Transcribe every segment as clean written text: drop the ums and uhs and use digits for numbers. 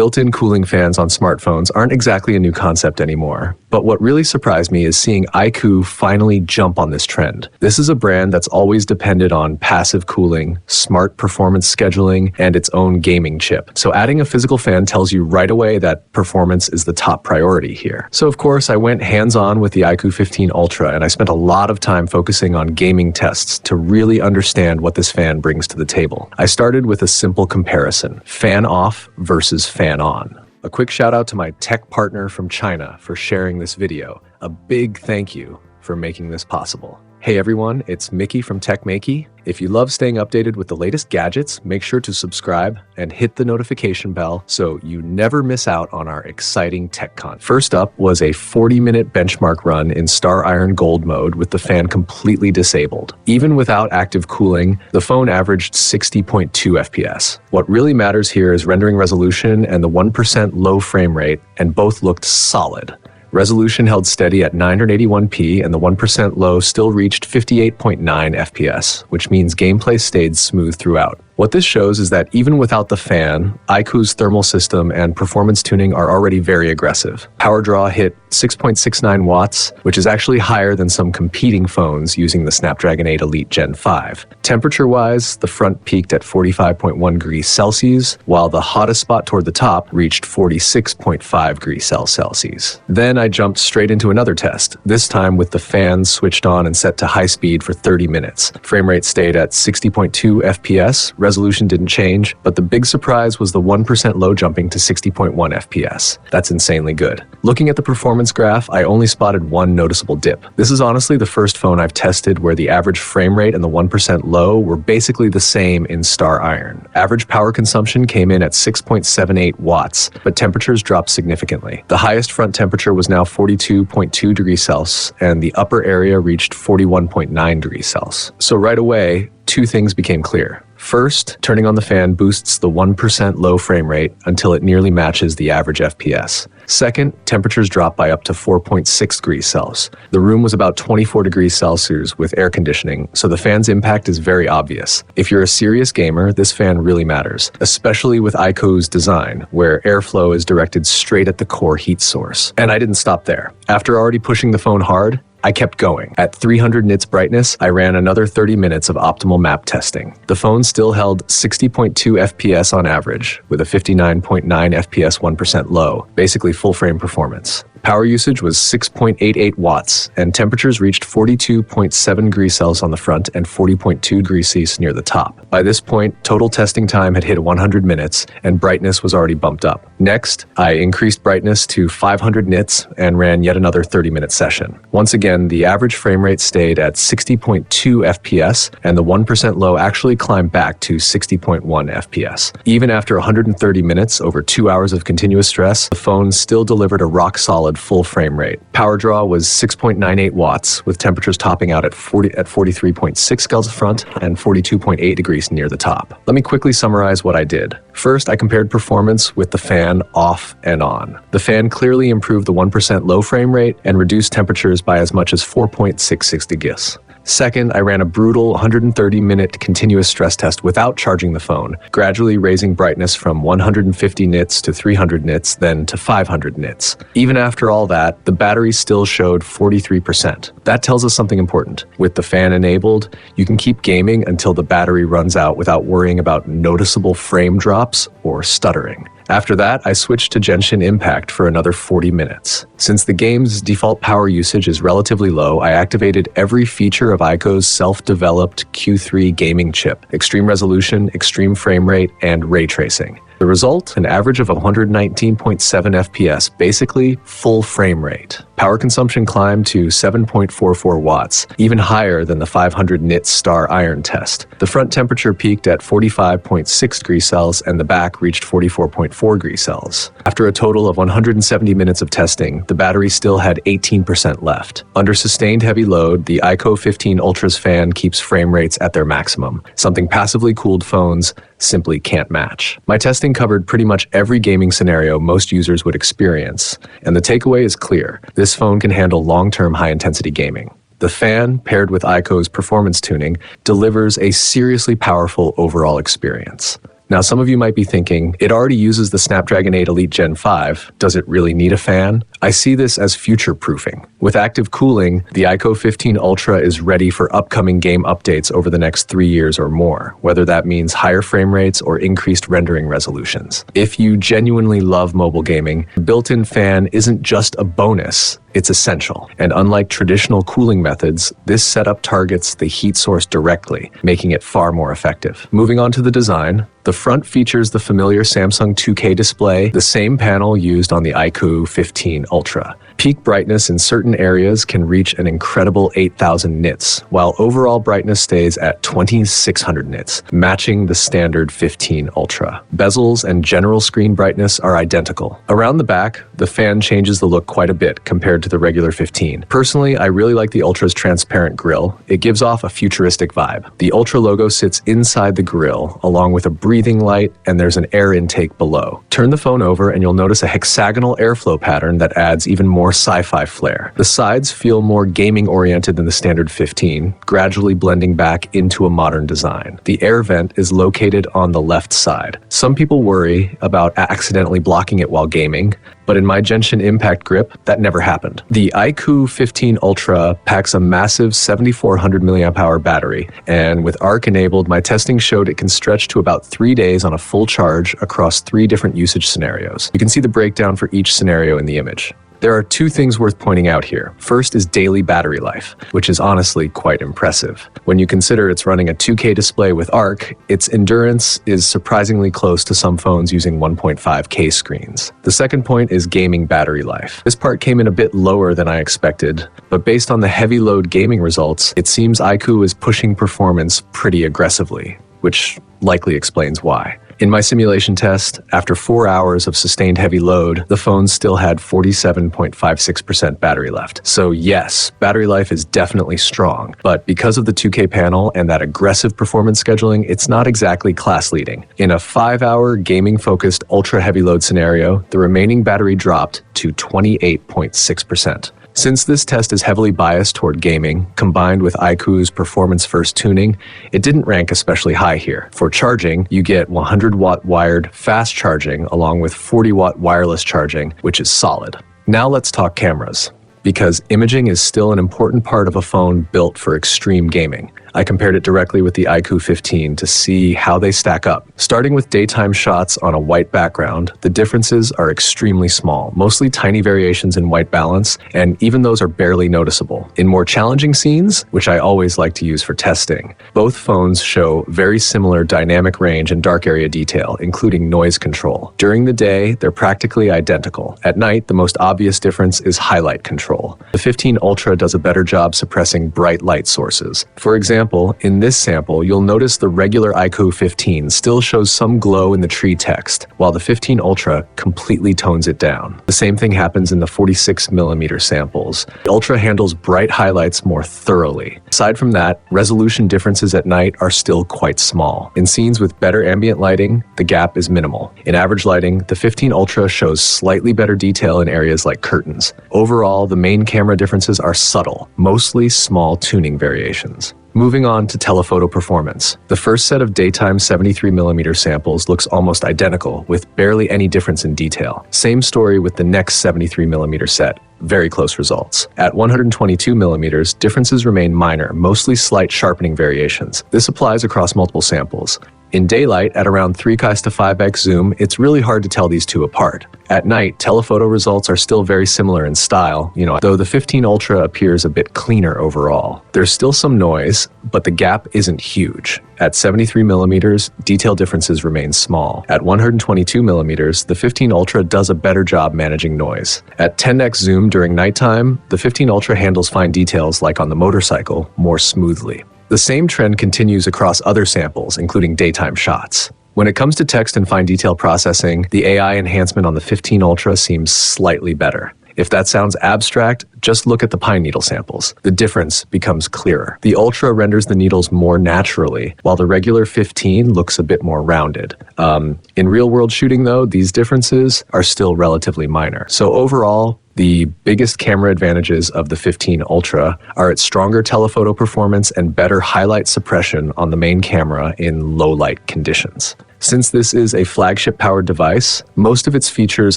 built-in cooling fans on smartphones aren't exactly a new concept anymore, but what really surprised me is seeing iQOO finally jump on this trend. This is a brand that's always depended on passive cooling, smart performance scheduling, and its own gaming chip. So adding a physical fan tells you right away that performance is the top priority here. So of course, I went hands-on with the iQOO 15 Ultra, and I spent a lot of time focusing on gaming tests to really understand what this fan brings to the table. I started with a simple comparison: fan off versus fan on. A quick shout out to my tech partner from China for sharing this video. A big thank you for making this possible. Hey everyone, it's Maiky from techmaiky. If you love staying updated with the latest gadgets, make sure to subscribe and hit the notification bell so you never miss out on our exciting tech content. First up was a 40-minute benchmark run in Star Iron Gold mode with the fan completely disabled. Even without active cooling, the phone averaged 60.2 FPS. What really matters here is rendering resolution and the 1% low frame rate, and both looked solid. Resolution held steady at 981p, and the 1% low still reached 58.9 FPS, which means gameplay stayed smooth throughout. What this shows is that even without the fan, iQOO's thermal system and performance tuning are already very aggressive. Power draw hit 6.69 watts, which is actually higher than some competing phones using the Snapdragon 8 Elite Gen 5. Temperature-wise, the front peaked at 45.1 degrees Celsius, while the hottest spot toward the top reached 46.5 degrees Celsius. Then I jumped straight into another test, this time with the fan switched on and set to high speed for 30 minutes. Frame rate stayed at 60.2 FPS, resolution didn't change, but the big surprise was the 1% low jumping to 60.1 FPS. That's insanely good. Looking at the performance graph, I only spotted one noticeable dip. This is honestly the first phone I've tested where the average frame rate and the 1% low were basically the same in Star Iron. Average power consumption came in at 6.78 watts, but temperatures dropped significantly. The highest front temperature was now 42.2 degrees Celsius, and the upper area reached 41.9 degrees Celsius. So right away, two things became clear. First, turning on the fan boosts the 1% low frame rate until it nearly matches the average FPS. Second, temperatures dropped by up to 4.6 degrees Celsius. The room was about 24 degrees Celsius with air conditioning, so the fan's impact is very obvious. If you're a serious gamer, this fan really matters, especially with iQOO's design, where airflow is directed straight at the core heat source. And I didn't stop there. After already pushing the phone hard, I kept going. At 300 nits brightness, I ran another 30 minutes of optimal map testing. The phone still held 60.2 FPS on average, with a 59.9 FPS 1% low, basically full frame performance. Power usage was 6.88 watts, and temperatures reached 42.7 degrees Celsius on the front and 40.2 degrees Celsius near the top. By this point, total testing time had hit 100 minutes, and brightness was already bumped up. Next, I increased brightness to 500 nits and ran yet another 30-minute session. Once again, the average frame rate stayed at 60.2 FPS, and the 1% low actually climbed back to 60.1 FPS. Even after 130 minutes, over 2 hours of continuous stress, the phone still delivered a rock-solid full frame rate. Power draw was 6.98 watts, with temperatures topping out at 43.6 Celsius front and 42.8 degrees near the top. Let me quickly summarize what I did. First, I compared performance with the fan off and on. The fan clearly improved the 1% low frame rate and reduced temperatures by as much as 4.66 degrees. Second, I ran a brutal 130-minute continuous stress test without charging the phone, gradually raising brightness from 150 nits to 300 nits, then to 500 nits. Even after all that, the battery still showed 43%. That tells us something important. With the fan enabled, you can keep gaming until the battery runs out without worrying about noticeable frame drops or stuttering. After that, I switched to Genshin Impact for another 40 minutes. Since the game's default power usage is relatively low, I activated every feature of iQOO's self-developed Q3 gaming chip: extreme resolution, extreme frame rate, and ray tracing. The result? An average of 119.7 FPS, basically full frame rate. Power consumption climbed to 7.44 watts, even higher than the 500 nit Star Iron test. The front temperature peaked at 45.6 degrees Celsius and the back reached 44.4 degrees Celsius. After a total of 170 minutes of testing, the battery still had 18% left. Under sustained heavy load, the iQOO 15 Ultra's fan keeps frame rates at their maximum, something passively cooled phones simply can't match. My testing covered pretty much every gaming scenario most users would experience, and the takeaway is clear: this phone can handle long-term high-intensity gaming. The fan, paired with iQOO's performance tuning, delivers a seriously powerful overall experience. Now, some of you might be thinking, it already uses the Snapdragon 8 Elite Gen 5. Does it really need a fan? I see this as future-proofing. With active cooling, the iQOO 15 Ultra is ready for upcoming game updates over the next 3 years or more, whether that means higher frame rates or increased rendering resolutions. If you genuinely love mobile gaming, the built-in fan isn't just a bonus, it's essential. And unlike traditional cooling methods, this setup targets the heat source directly, making it far more effective. Moving on to the design, the front features the familiar Samsung 2K display, the same panel used on the iQOO 15 Ultra. Peak brightness in certain areas can reach an incredible 8,000 nits, while overall brightness stays at 2,600 nits, matching the standard 15 Ultra. Bezels and general screen brightness are identical. Around the back, the fan changes the look quite a bit compared to the regular 15. Personally, I really like the Ultra's transparent grille. It gives off a futuristic vibe. The Ultra logo sits inside the grille, along with a breathing light, and there's an air intake below. Turn the phone over and you'll notice a hexagonal airflow pattern that adds even more sci-fi flair. The sides feel more gaming-oriented than the standard 15, gradually blending back into a modern design. The air vent is located on the left side. Some people worry about accidentally blocking it while gaming, but in my Genshin Impact grip, that never happened. The iQOO 15 Ultra packs a massive 7,400 mAh battery, and with ARC enabled, my testing showed it can stretch to about 3 days on a full charge across 3 different usage scenarios. You can see the breakdown for each scenario in the image. There are 2 things worth pointing out here. First is daily battery life, which is honestly quite impressive. When you consider it's running a 2K display with ARC, its endurance is surprisingly close to some phones using 1.5K screens. The second point is gaming battery life. This part came in a bit lower than I expected, but based on the heavy load gaming results, it seems iQOO is pushing performance pretty aggressively, which likely explains why. In my simulation test, after 4 hours of sustained heavy load, the phone still had 47.56% battery left. So yes, battery life is definitely strong, but because of the 2K panel and that aggressive performance scheduling, it's not exactly class-leading. In a 5-hour gaming-focused ultra-heavy load scenario, the remaining battery dropped to 28.6%. Since this test is heavily biased toward gaming, combined with iQOO's performance-first tuning, it didn't rank especially high here. For charging, you get 100-watt wired fast charging along with 40-watt wireless charging, which is solid. Now let's talk cameras, because imaging is still an important part of a phone built for extreme gaming. I compared it directly with the iQOO 15 to see how they stack up. Starting with daytime shots on a white background, the differences are extremely small, mostly tiny variations in white balance, and even those are barely noticeable. In more challenging scenes, which I always like to use for testing, both phones show very similar dynamic range and dark area detail, including noise control. During the day, they're practically identical. At night, the most obvious difference is highlight control. The 15 Ultra does a better job suppressing bright light sources. For example, in this sample, you'll notice the regular iQOO 15 still shows some glow in the tree text, while the 15 Ultra completely tones it down. The same thing happens in the 46mm samples. The Ultra handles bright highlights more thoroughly. Aside from that, resolution differences at night are still quite small. In scenes with better ambient lighting, the gap is minimal. In average lighting, the 15 Ultra shows slightly better detail in areas like curtains. Overall, the main camera differences are subtle, mostly small tuning variations. Moving on to telephoto performance. The first set of daytime 73mm samples looks almost identical, with barely any difference in detail. Same story with the next 73mm set. Very close results. At 122mm, differences remain minor, mostly slight sharpening variations. This applies across multiple samples. In daylight, at around 3:5x zoom, it's really hard to tell these two apart. At night, telephoto results are still very similar in style, though the 15 Ultra appears a bit cleaner overall. There's still some noise, but the gap isn't huge. At 73mm, detail differences remain small. At 122mm, the 15 Ultra does a better job managing noise. At 10x zoom during nighttime, the 15 Ultra handles fine details like on the motorcycle more smoothly. The same trend continues across other samples, including daytime shots. When it comes to text and fine detail processing, the AI enhancement on the 15 Ultra seems slightly better. If that sounds abstract, just look at the pine needle samples. The difference becomes clearer. The Ultra renders the needles more naturally, while the regular 15 looks a bit more rounded. In real-world shooting, though, these differences are still relatively minor. So overall, the biggest camera advantages of the 15 Ultra are its stronger telephoto performance and better highlight suppression on the main camera in low-light conditions. Since this is a flagship-powered device, most of its features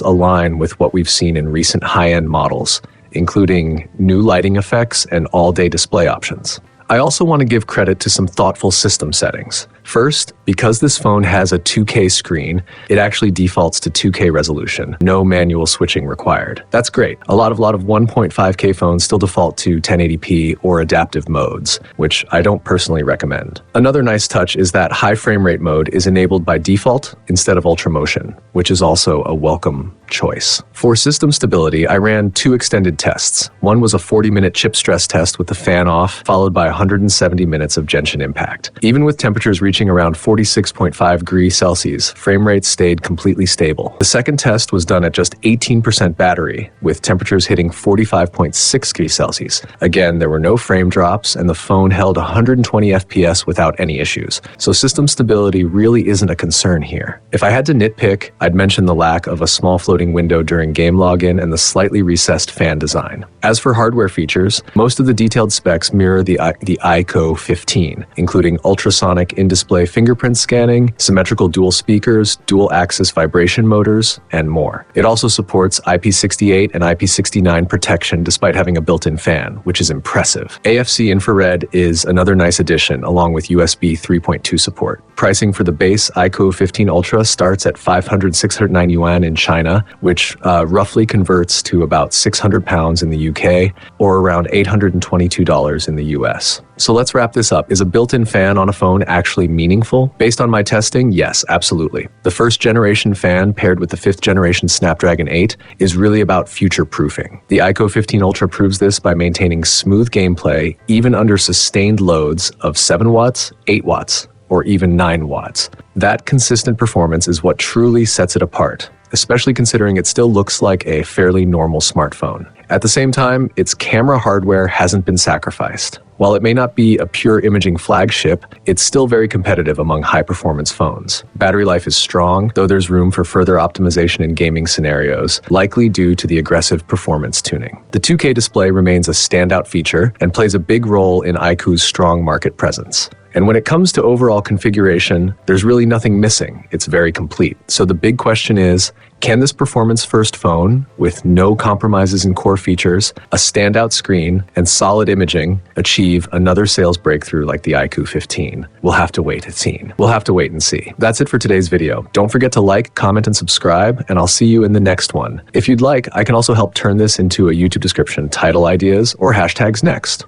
align with what we've seen in recent high-end models, including new lighting effects and all-day display options. I also want to give credit to some thoughtful system settings. First, because this phone has a 2K screen, it actually defaults to 2K resolution, no manual switching required. That's great. A lot of 1.5K phones still default to 1080p or adaptive modes, which I don't personally recommend. Another nice touch is that high frame rate mode is enabled by default instead of ultra motion, which is also a welcome choice. For system stability, I ran 2 extended tests. One was a 40-minute chip stress test with the fan off, followed by 170 minutes of Genshin impact. Even with temperatures reaching around 46.5 degrees Celsius, frame rates stayed completely stable. The second test was done at just 18% battery, with temperatures hitting 45.6 degrees Celsius. Again, there were no frame drops, and the phone held 120 FPS without any issues. So system stability really isn't a concern here. If I had to nitpick, I'd mention the lack of a small floating window during game login and the slightly recessed fan design. As for hardware features, most of the detailed specs mirror the iQOO 15, including ultrasonic in-display fingerprint scanning, symmetrical dual speakers, dual-axis vibration motors, and more. It also supports IP68 and IP69 protection despite having a built-in fan, which is impressive. AFC infrared is another nice addition, along with USB 3.2 support. Pricing for the base iQOO 15 Ultra starts at 690 yuan in China, which roughly converts to about 600 pounds in the UK, or around $822 in the US. So let's wrap this up. Is a built-in fan on a phone actually meaningful? Based on my testing, yes, absolutely. The first generation fan paired with the 5th generation Snapdragon 8 is really about future-proofing. The iQOO 15 Ultra proves this by maintaining smooth gameplay even under sustained loads of 7 watts, 8 watts, or even 9 watts. That consistent performance is what truly sets it apart, especially considering it still looks like a fairly normal smartphone. At the same time, its camera hardware hasn't been sacrificed. While it may not be a pure imaging flagship, it's still very competitive among high-performance phones. Battery life is strong, though there's room for further optimization in gaming scenarios, likely due to the aggressive performance tuning. The 2K display remains a standout feature and plays a big role in iQOO's strong market presence. And when it comes to overall configuration, there's really nothing missing. It's very complete. So the big question is, can this performance-first phone, with no compromises in core features, a standout screen, and solid imaging, achieve another sales breakthrough like the iQOO 15? We'll have to wait and see. That's it for today's video. Don't forget to like, comment, and subscribe, and I'll see you in the next one. If you'd like, I can also help turn this into a YouTube description, title ideas, or hashtags next.